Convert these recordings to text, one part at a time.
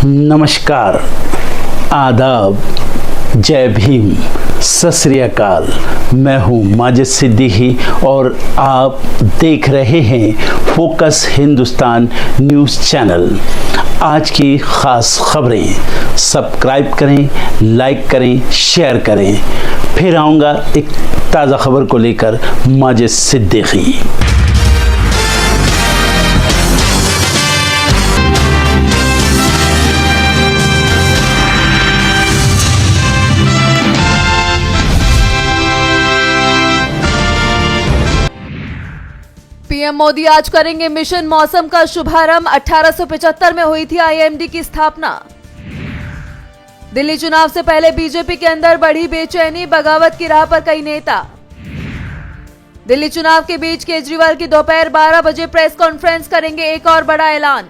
नमस्कार, आदाब, जय भीम, सत श्री अकाल। मैं हूँ माजिद सिद्दीकी और आप देख रहे हैं फोकस हिंदुस्तान न्यूज़ चैनल। आज की ख़ास खबरें सब्सक्राइब करें, लाइक करें, शेयर करें। फिर आऊँगा एक ताज़ा खबर को लेकर माजिद सिद्दीकी। पीएम मोदी आज करेंगे मिशन मौसम का शुभारंभ। 1875 में हुई थी आईएमडी की स्थापना। दिल्ली चुनाव से पहले बीजेपी के अंदर बढ़ी बेचैनी, बगावत की राह पर कई नेता। दिल्ली चुनाव के बीच केजरीवाल की दोपहर 12 बजे प्रेस कॉन्फ्रेंस करेंगे एक और बड़ा ऐलान।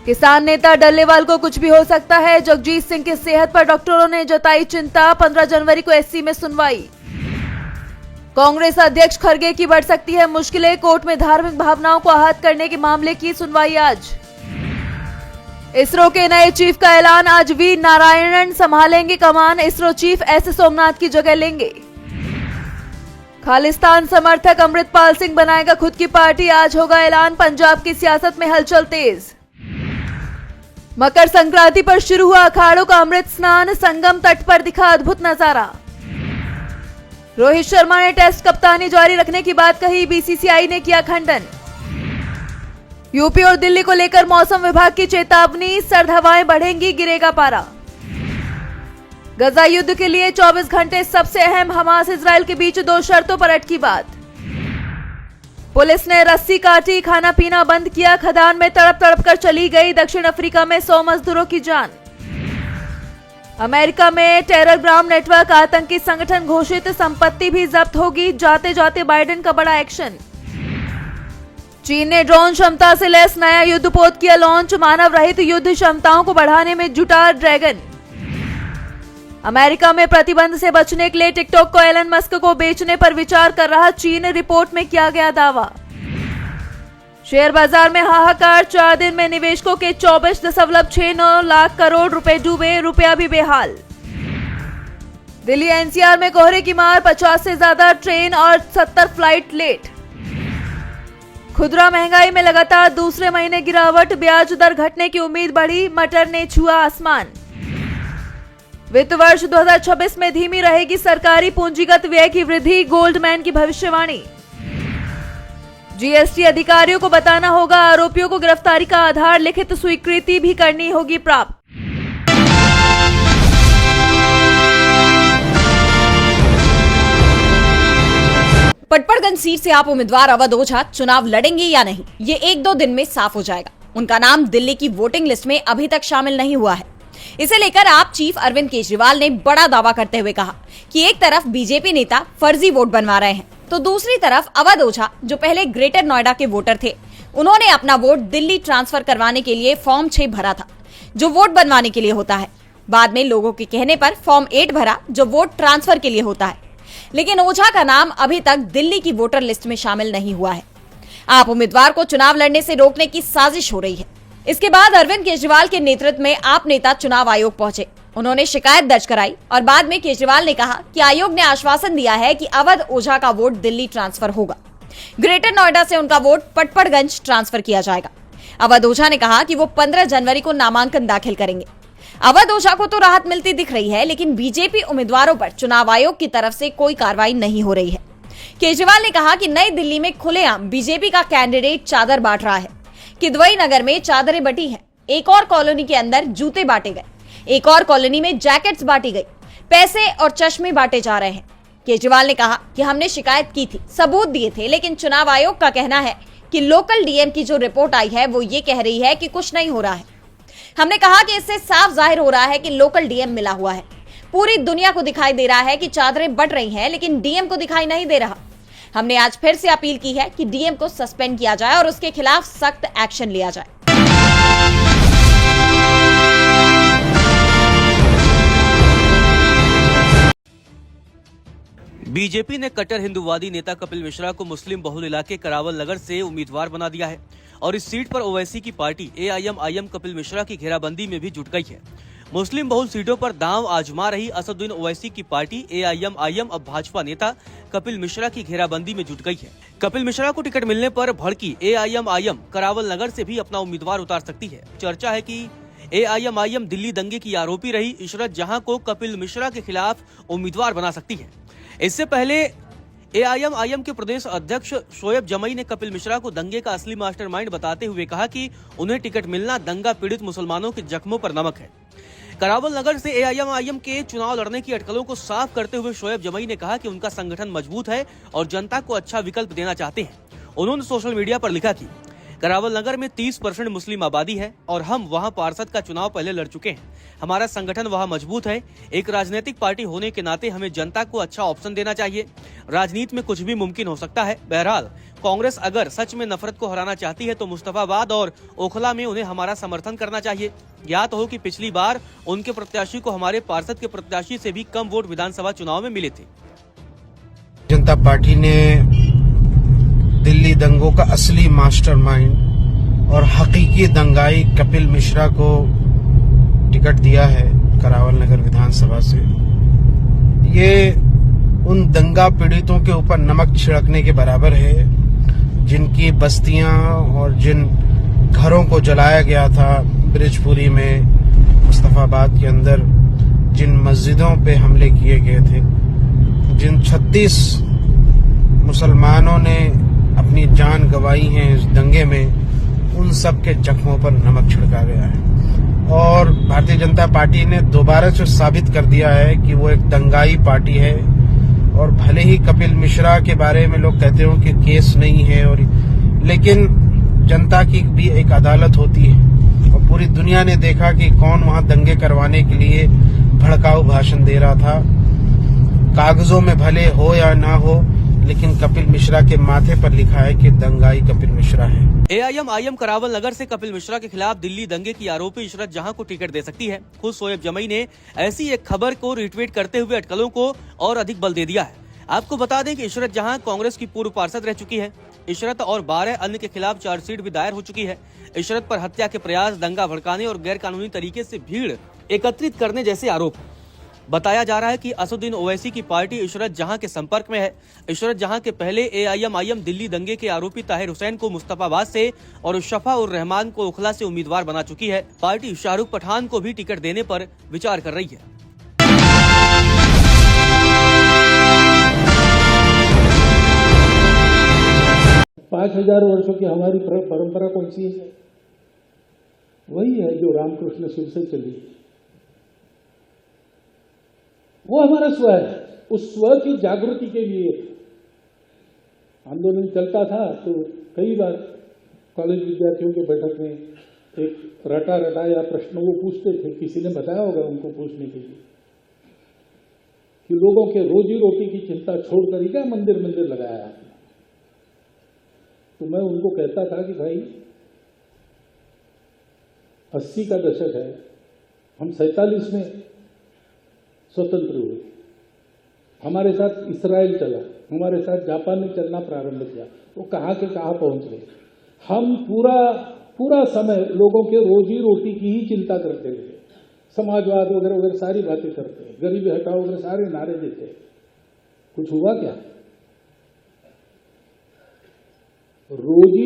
किसान नेता डल्लेवाल को कुछ भी हो सकता है, जगजीत सिंह की सेहत पर डॉक्टरों ने जताई चिंता। 15 जनवरी को एससी में सुनवाई। कांग्रेस अध्यक्ष खड़गे की बढ़ सकती है मुश्किलें, कोर्ट में धार्मिक भावनाओं को आहत करने के मामले की सुनवाई आज। इसरो के नए चीफ का ऐलान, आज वी नारायणन संभालेंगे कमान। इसरो चीफ एस सोमनाथ की जगह लेंगे। खालिस्तान समर्थक अमृतपाल सिंह बनाएगा खुद की पार्टी, आज होगा ऐलान। पंजाब की सियासत में हलचल तेज। मकर संक्रांति पर शुरू हुआ अखाड़ों का अमृत स्नान, संगम तट पर दिखा अद्भुत नजारा। रोहित शर्मा ने टेस्ट कप्तानी जारी रखने की बात कही, बीसीसीआई ने किया खंडन। यूपी और दिल्ली को लेकर मौसम विभाग की चेतावनी, सर्द हवाएं बढ़ेंगी, गिरेगा पारा। गजा युद्ध के लिए 24 घंटे सबसे अहम, हमास इजराइल के बीच 2 शर्तों पर अटकी बात। पुलिस ने रस्सी काटी, खाना पीना बंद किया, खदान में तड़प तड़प कर चली गई। दक्षिण अफ्रीका में 100 मजदूरों की जान। अमेरिका में टेरर ग्राम नेटवर्क आतंकी संगठन घोषित, संपत्ति भी जब्त होगी। जाते जाते बाइडेन का बड़ा एक्शन। चीन ने ड्रोन क्षमता से लैस नया युद्धपोत किया लॉन्च, मानव रहित युद्ध क्षमताओं को बढ़ाने में जुटा ड्रैगन। अमेरिका में प्रतिबंध से बचने के लिए टिकटॉक को एलन मस्क को बेचने पर विचार कर रहा चीन, रिपोर्ट में किया गया दावा। शेयर बाजार में हाहाकार, 4 दिन में निवेशकों के 24.69 लाख करोड़ रुपए डूबे, रुपया भी बेहाल। दिल्ली एनसीआर में कोहरे की मार, 50 से ज्यादा ट्रेन और 70 फ्लाइट लेट। खुदरा महंगाई में लगातार दूसरे महीने गिरावट, ब्याज दर घटने की उम्मीद बढ़ी, मटर ने छुआ आसमान। वित्त वर्ष 2026 में धीमी रहेगी सरकारी पूंजीगत व्यय की वृद्धि, गोल्डमैन की भविष्यवाणी। जीएसटी अधिकारियों को बताना होगा, आरोपियों को गिरफ्तारी का आधार, लिखित स्वीकृति भी करनी होगी प्राप्त। पटपड़गंज सीट से आप उम्मीदवार अवध ओझा चुनाव लड़ेंगे या नहीं, ये 1-2 दिन में साफ हो जाएगा। उनका नाम दिल्ली की वोटिंग लिस्ट में अभी तक शामिल नहीं हुआ है। इसे लेकर आप चीफ अरविंद केजरीवाल ने बड़ा दावा करते हुए कहा कि एक तरफ बीजेपी नेता फर्जी वोट बनवा रहे हैं, तो दूसरी तरफ अवध ओझा जो पहले ग्रेटर नोएडा के वोटर थे, उन्होंने अपना वोट दिल्ली ट्रांसफर करवाने के लिए फॉर्म 6 भरा था, जो वोट बनवाने के लिए होता है। बाद में लोगों के कहने पर फॉर्म 8 भरा, जो वोट ट्रांसफर के लिए होता है। लेकिन ओझा का नाम अभी तक दिल्ली की वोटर लिस्ट में शामिल नहीं हुआ है। आप उम्मीदवार को चुनाव लड़ने से रोकने की साजिश हो रही है। इसके बाद अरविंद केजरीवाल के नेतृत्व में आप नेता चुनाव आयोग पहुंचे। उन्होंने शिकायत दर्ज कराई और बाद में केजरीवाल ने कहा कि आयोग ने आश्वासन दिया है कि अवध ओझा का वोट दिल्ली ट्रांसफर होगा। ग्रेटर नोएडा से उनका वोट पटपड़गंज ट्रांसफर किया जाएगा। अवध ओझा ने कहा कि वो 15 जनवरी को नामांकन दाखिल करेंगे। अवध ओझा को तो राहत मिलती दिख रही है, लेकिन बीजेपी उम्मीदवारों पर चुनाव आयोग की तरफ से कोई कार्रवाई नहीं हो रही है। केजरीवाल ने कहा कि नई दिल्ली में खुलेआम बीजेपी का कैंडिडेट चादर बांट रहा है। किदवई नगर में चादरें बटी हैं, एक और कॉलोनी के अंदर जूते बांटे गए, एक और कॉलोनी में जैकेट्स बांटी गई, पैसे और चश्मे बांटे जा रहे हैं। केजरीवाल ने कहा कि हमने शिकायत की थी, सबूत दिए थे, लेकिन चुनाव आयोग का कहना है कि लोकल डीएम की जो रिपोर्ट आई है वो ये कह रही है कि कुछ नहीं हो रहा है। हमने कहा कि इससे साफ जाहिर हो रहा है कि लोकल डीएम मिला हुआ है। पूरी दुनिया को दिखाई दे रहा है कि चादरें बट रही हैं, लेकिन डीएम को दिखाई नहीं दे रहा। हमने आज फिर से अपील की है कि डीएम को सस्पेंड किया जाए और उसके खिलाफ सख्त एक्शन लिया जाए। बीजेपी ने कट्टर हिंदूवादी नेता कपिल मिश्रा को मुस्लिम बहुल इलाके करावल नगर से उम्मीदवार बना दिया है और इस सीट पर ओवैसी की पार्टी AIM कपिल मिश्रा की घेराबंदी में भी जुट गई है। मुस्लिम बहुल सीटों पर दांव आजमा रही असदुद्दीन ओवैसी की पार्टी AIM अब भाजपा नेता कपिल मिश्रा की घेराबंदी में जुट गई है। कपिल मिश्रा को टिकट मिलने पर भड़की AIM करावल नगर से भी अपना उम्मीदवार उतार सकती है। चर्चा है कि AIM दिल्ली दंगे की आरोपी रही इशरत जहां को कपिल मिश्रा के खिलाफ उम्मीदवार बना सकती है। इससे पहले AIM के प्रदेश अध्यक्ष शोएब जमई ने कपिल मिश्रा को दंगे का असली मास्टरमाइंड बताते हुए कहा कि उन्हें टिकट मिलना दंगा पीड़ित मुसलमानों के जख्मों पर नमक है। करावल नगर से AIM के चुनाव लड़ने की अटकलों को साफ करते हुए शोएब जमई ने कहा कि उनका संगठन मजबूत है और जनता को अच्छा विकल्प देना चाहते हैं। उन्होंने सोशल मीडिया पर लिखा कि करावल नगर में 30% मुस्लिम आबादी है और हम वहां पार्षद का चुनाव पहले लड़ चुके हैं। हमारा संगठन वहां मजबूत है। एक राजनीतिक पार्टी होने के नाते हमें जनता को अच्छा ऑप्शन देना चाहिए। राजनीति में कुछ भी मुमकिन हो सकता है। बहरहाल कांग्रेस अगर सच में नफरत को हराना चाहती है तो मुस्तफाबाद और ओखला में उन्हें हमारा समर्थन करना चाहिए। याद हो कि पिछली बार उनके प्रत्याशी को हमारे पार्षद के प्रत्याशी से भी कम वोट विधानसभा चुनाव में मिले थे। जनता पार्टी ने दिल्ली दंगों का असली मास्टरमाइंड और हकीकी दंगाई कपिल मिश्रा को टिकट दिया है करावल नगर विधानसभा से। ये उन दंगा पीड़ितों के ऊपर नमक छिड़कने के बराबर है जिनकी बस्तियां और जिन घरों को जलाया गया था ब्रिजपुरी में, मुस्तफाबाद के अंदर जिन मस्जिदों पे हमले किए गए थे, जिन 36 मुसलमानों ने अपनी जान गंवाई है इस दंगे में, उन सब के जख्मों पर नमक छिड़का गया है। और भारतीय जनता पार्टी ने दोबारा से साबित कर दिया है कि वो एक दंगाई पार्टी है। और भले ही कपिल मिश्रा के बारे में लोग कहते हो कि केस नहीं है, और लेकिन जनता की भी एक अदालत होती है और पूरी दुनिया ने देखा कि कौन वहां दंगे करवाने के लिए भड़काऊ भाषण दे रहा था। कागजों में भले हो या ना हो, लेकिन कपिल मिश्रा के माथे पर लिखा है कि दंगाई कपिल मिश्रा है। AIM करावल नगर से कपिल मिश्रा के खिलाफ दिल्ली दंगे की आरोपी इशरत जहां को टिकट दे सकती है। खुद शोएब जमई ने ऐसी एक खबर को रिट्वीट करते हुए अटकलों को और अधिक बल दे दिया है। आपको बता दें कि इशरत जहां कांग्रेस की पूर्व पार्षद रह चुकी है। इशरत और 12 अन्य के खिलाफ चार्जशीट भी दायर हो चुकी है। इशरत पर हत्या के प्रयास, दंगा भड़काने और गैर कानूनी तरीके से भीड़ एकत्रित करने जैसे आरोप। बताया जा रहा है कि असदुद्दीन ओवैसी की पार्टी इशरत जहां के संपर्क में है। इशरत जहां के पहले AIM दिल्ली दंगे के आरोपी ताहिर हुसैन को मुस्तफाबाद से और शफा उर रहमान को ओखला से उम्मीदवार बना चुकी है। पार्टी शाहरुख पठान को भी टिकट देने पर विचार कर रही है। 5000 वर्षों की हमारी परंपरा कौन सी है? वही है जो रामकृष्ण शिव से चली। वो हमारा स्व है। उस स्व की जागृति के लिए आंदोलन चलता था। तो कई बार कॉलेज विद्यार्थियों के बैठक में एक रटा रटाया प्रश्न वो पूछते थे। किसी ने बताया होगा उनको पूछने के लिए कि लोगों के रोजी रोटी की चिंता छोड़कर ही क्या मंदिर मंदिर लगाया आपने? तो मैं उनको कहता था कि भाई 80 का दशक है, हम 47 में स्वतंत्र हुए, हमारे साथ इस्राइल चला, हमारे साथ जापान ने चलना प्रारंभ किया, वो कहाँ के कहाँ पहुंच गए। हम पूरा समय लोगों के रोजी रोटी की ही चिंता करते रहे, समाजवाद वगैरह वगैरह सारी बातें करते, गरीबी हटाओ वगैरह सारे नारे देते। कुछ हुआ क्या?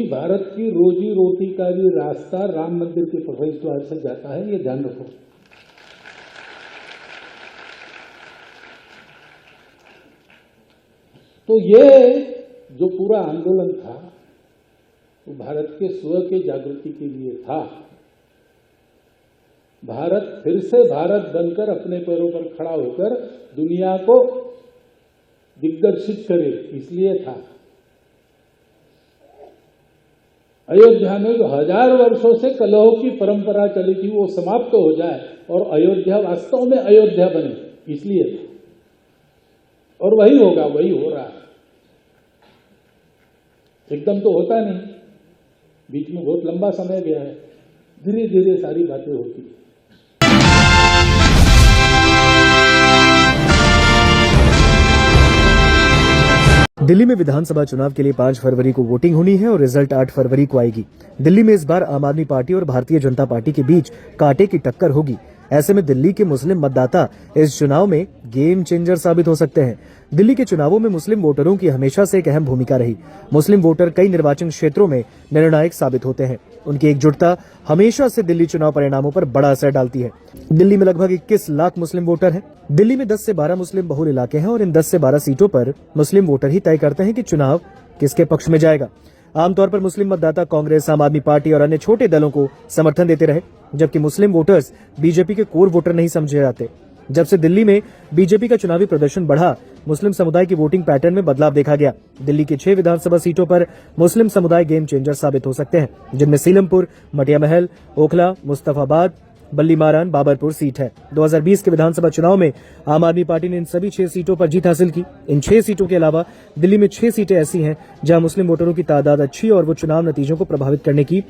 भारत की रोजी रोटी का भी रास्ता राम मंदिर के प्रवेश द्वार से जाता है, ये ध्यान रखो। तो ये जो पूरा आंदोलन था वो भारत के स्व के जागृति के लिए था। भारत फिर से भारत बनकर अपने पैरों पर खड़ा होकर दुनिया को दिग्दर्शित करे, इसलिए था। अयोध्या में जो 1000 वर्षों से कलहों की परंपरा चली थी वो समाप्त हो जाए और अयोध्या वास्तव में अयोध्या बने, इसलिए था। और वही होगा, वही हो रहा है। एकदम तो होता नहीं, बीच में बहुत लंबा समय गया है, धीरे धीरे सारी बातें होती है। दिल्ली में विधानसभा चुनाव के लिए 5 फरवरी को वोटिंग होनी है और रिजल्ट 8 फरवरी को आएगी। दिल्ली में इस बार आम आदमी पार्टी और भारतीय जनता पार्टी के बीच कांटे की टक्कर होगी। ऐसे में दिल्ली के मुस्लिम मतदाता इस चुनाव में गेम चेंजर साबित हो सकते हैं। दिल्ली के चुनावों में मुस्लिम वोटरों की हमेशा से एक अहम भूमिका रही। मुस्लिम वोटर कई निर्वाचन क्षेत्रों में निर्णायक साबित होते हैं। उनकी एकजुटता हमेशा से दिल्ली चुनाव परिणामों पर बड़ा असर डालती है। दिल्ली में लगभग 21 लाख मुस्लिम वोटर हैं। दिल्ली में 10 से 12 मुस्लिम बहुल इलाके हैं और इन 10 से 12 सीटों पर मुस्लिम वोटर ही तय करते हैं कि चुनाव किसके पक्ष में जाएगा। आमतौर पर मुस्लिम मतदाता कांग्रेस, आम आदमी पार्टी और अन्य छोटे दलों को समर्थन देते रहे, जबकि मुस्लिम वोटर्स बीजेपी के कोर वोटर नहीं समझे जाते। जब से दिल्ली में बीजेपी का चुनावी प्रदर्शन बढ़ा, मुस्लिम समुदाय की वोटिंग पैटर्न में बदलाव देखा गया। दिल्ली की 6 विधानसभा सीटों पर मुस्लिम समुदाय गेम चेंजर साबित हो सकते हैं, जिनमें सीलमपुर, मटिया महल, ओखला, मुस्तफाबाद, बल्ली मारान, बाबरपुर सीट है। 2020 के विधानसभा चुनाव में आम आदमी पार्टी ने इन सभी 6 सीटों पर जीत हासिल की। इन 6 सीटों के अलावा दिल्ली में 6 सीटें ऐसी हैं जहां मुस्लिम वोटरों की तादाद अच्छी और वो चुनाव नतीजों को प्रभावित करने की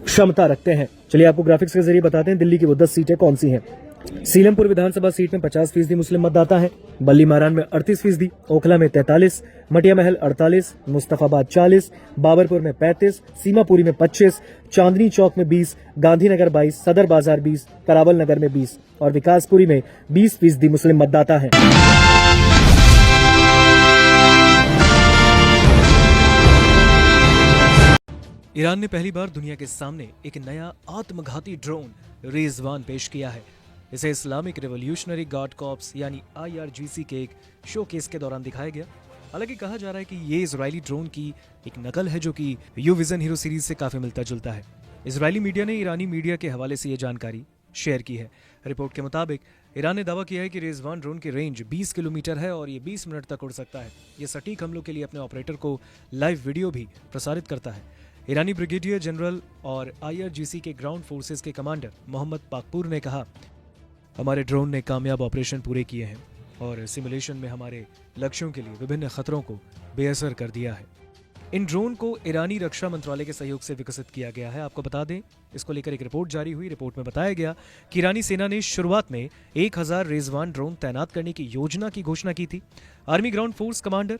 क्षमता रखते हैं। चलिए आपको ग्राफिक्स के जरिए बताते हैं दिल्ली की वो 10 सीटें कौन सी हैं। सीलमपुर विधानसभा सीट में 50% मुस्लिम मतदाता हैं, बल्ली मारान में 38%, ओखला में 43%, मटिया महल 48%, मुस्तफाबाद 40%, बाबरपुर में 35%, सीमापुरी में 25%, चांदनी चौक में 20%, गांधीनगर 22%, सदर बाजार 20%, करावल नगर में 20% और विकासपुरी में 20% मुस्लिम मतदाता हैं। ईरान ने पहली बार दुनिया के सामने एक नया आत्मघाती ड्रोन रेज़वान पेश किया है। इसे इस्लामिक रिवॉल्यूशनरी गार्ड कॉर्प्स यानी IRGC के एक शोकेस के दौरान दिखाया गया। हालांकि कहा जा रहा है कि ये इजरायली ड्रोन की एक नकल है जो कि यू विजन हीरो सीरीज से काफी मिलता जुलता है। इजरायली मीडिया ने ईरानी मीडिया के हवाले से ये जानकारी शेयर की है। रिपोर्ट के मुताबिक ईरान ने दावा किया है कि रेज़वान ड्रोन की रेंज 20 किलोमीटर है और ये 20 मिनट तक उड़ सकता है। ये सटीक हमलों के लिए अपने ऑपरेटर को लाइव वीडियो भी प्रसारित करता है। ईरानी ब्रिगेडियर जनरल और IRGC के ग्राउंड फोर्सेस के कमांडर मोहम्मद पाकपुर ने कहा, हमारे ड्रोन ने कामयाब ऑपरेशन पूरे किए हैं और सिमुलेशन में हमारे लक्ष्यों के लिए विभिन्न खतरों को बेअसर कर दिया है। इन ड्रोन को ईरानी रक्षा मंत्रालय के सहयोग से विकसित किया गया है। आपको बता दें, इसको लेकर एक रिपोर्ट जारी हुई। रिपोर्ट में बताया गया कि ईरानी सेना ने शुरुआत में 1000 रेज़वान ड्रोन तैनात करने की योजना की घोषणा की थी। Army ground force commander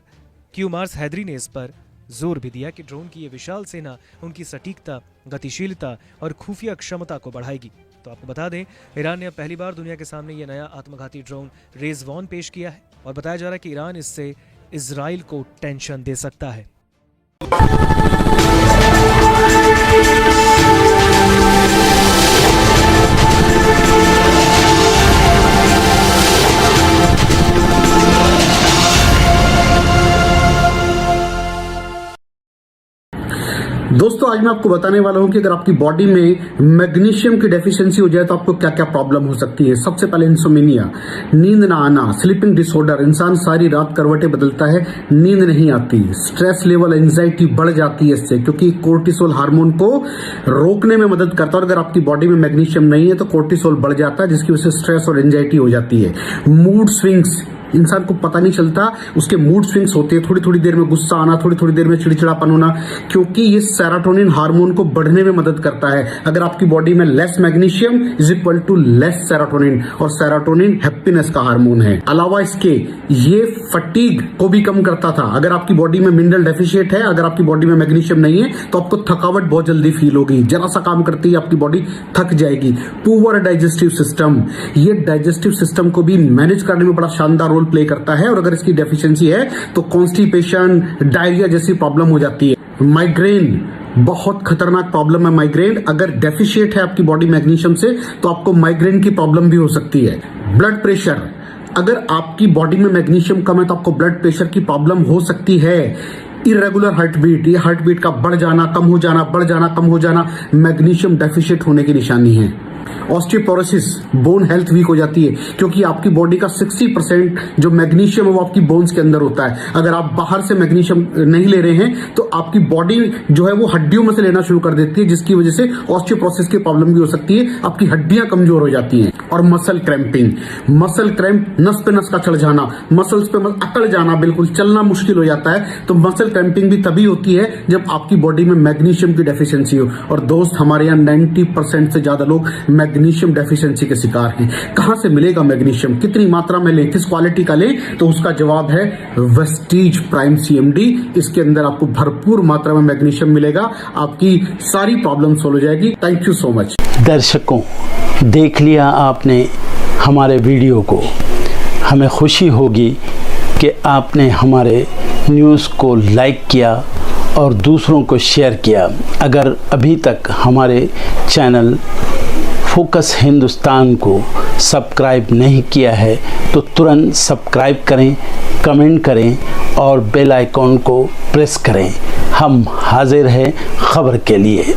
Kiumars Heidari ने इस पर जोर भी दिया कि ड्रोन की ये विशाल सेना उनकी सटीकता, गतिशीलता और खुफिया क्षमता को बढ़ाएगी। तो आपको बता दें, ईरान ने अब पहली बार दुनिया के सामने ये नया आत्मघाती ड्रोन रेज़वान पेश किया है और बताया जा रहा है कि ईरान इससे इजराइल को टेंशन दे सकता है। दोस्तों आज मैं आपको बताने वाला हूं कि अगर आपकी बॉडी में मैग्नीशियम की डेफिशिएंसी हो जाए तो आपको क्या क्या प्रॉब्लम हो सकती है। सबसे पहले इंसोमेनिया, नींद ना आना, स्लीपिंग डिसऑर्डर, इंसान सारी रात करवटें बदलता है, नींद नहीं आती, स्ट्रेस लेवल, एंजाइटी बढ़ जाती है इससे, क्योंकि कोर्टिसोल हार्मोन को रोकने में मदद करता है। और अगर आपकी बॉडी में मैग्नीशियम नहीं है तो कोर्टिसोल बढ़ जाता है, जिसकी वजह से स्ट्रेस और एंजाइटी हो जाती है। मूड स्विंग्स, इंसान को पता नहीं चलता उसके मूड स्विंग्स होते हैं, थोड़ी थोड़ी देर में गुस्सा आना, थोड़ी थोड़ी देर में चिड़चिड़ापन होना, क्योंकि ये सेरोटोनिन हार्मोन को बढ़ने में मदद करता है। अगर आपकी बॉडी में less magnesium is equal to less serotonin, और सेरोटोनिन हैप्पीनेस का हार्मोन है। अलावा इसके ये फटीग को भी कम करता था। अगर आपकी बॉडी में मिनरल डेफिशिएट है, अगर आपकी बॉडी में मैग्नीशियम नहीं है तो आपको थकावट बहुत जल्दी फील होगी, जरा सा काम करती है आपकी बॉडी थक जाएगी। पुअर डाइजेस्टिव सिस्टम, ये डाइजेस्टिव सिस्टम को भी मैनेज करने में बड़ा शानदार प्ले करता है, और अगर इसकी डेफिशिएंसी है तो कॉन्स्टिपेशन, डायरिया जैसी प्रॉब्लम हो जाती है। माइग्रेन, बहुत खतरनाक प्रॉब्लम है माइग्रेन। अगर डेफिशिएट है आपकी बॉडी मैग्नीशियम से तो आपको माइग्रेन की प्रॉब्लम भी हो सकती है। ब्लड प्रेशर, अगर आपकी बॉडी में मैग्नीशियम कम है तो आपको ब्लड प्रेशर की प्रॉब्लम हो सकती है। इरेगुलर हार्टबीट, ये हार्टबीट का बढ़ जाना, कम हो जाना, बढ़ जाना, कम हो जाना, मैग्नीशियम डेफिशिएट होने की निशानी है। ऑस्टियोपोरोसिस, बोन हेल्थ वीक हो जाती है, क्योंकि आपकी बॉडी का 60% जो मैग्नीशियम है वो आपकी बोन्स के अंदर होता है। अगर आप बाहर से मैग्नीशियम नहीं ले रहे हैं तो आपकी बॉडी जो है वो हड्डियों में से लेना शुरू कर देती है, जिसकी वजह से ऑस्टियोपोरोसिस की प्रॉब्लम भी हो सकती है, आपकी हड्डियां कमजोर हो जाती हैं। और मसल क्रैम्पिंग, मसल क्रैम्प, नस पे नस का चढ़ जाना, मसल्स पे अकड़ जाना, बिल्कुल चलना मुश्किल हो जाता है। तो मसल क्रैम्पिंग भी तभी होती है जब आपकी बॉडी में मैग्नीशियम की डेफिशिएंसी हो। और दोस्त, हमारे यहाँ 90% से ज्यादा लोग मैग्नीशियम डेफिशिएंसी के शिकार हैं। कहां से मिलेगा मैग्नीशियम, कितनी मात्रा में लें, किस क्वालिटी का लें? तो उसका जवाब है वेस्टीज प्राइम CMD। इसके अंदर आपको भरपूर मात्रा में मैग्नीशियम मिलेगा, आपकी सारी प्रॉब्लम सोल्व हो जाएगी। Thank you so much. दर्शकों, देख लिया आपने हमारे वीडियो को। हमें खुशी होगी कि आपने हमारे न्यूज़ को लाइक किया और दूसरों को शेयर किया। अगर अभी तक हमारे चैनल फोकस हिंदुस्तान को सब्सक्राइब नहीं किया है तो तुरंत सब्सक्राइब करें, कमेंट करें और बेल आइकॉन को प्रेस करें। हम हाजिर हैं खबर के लिए।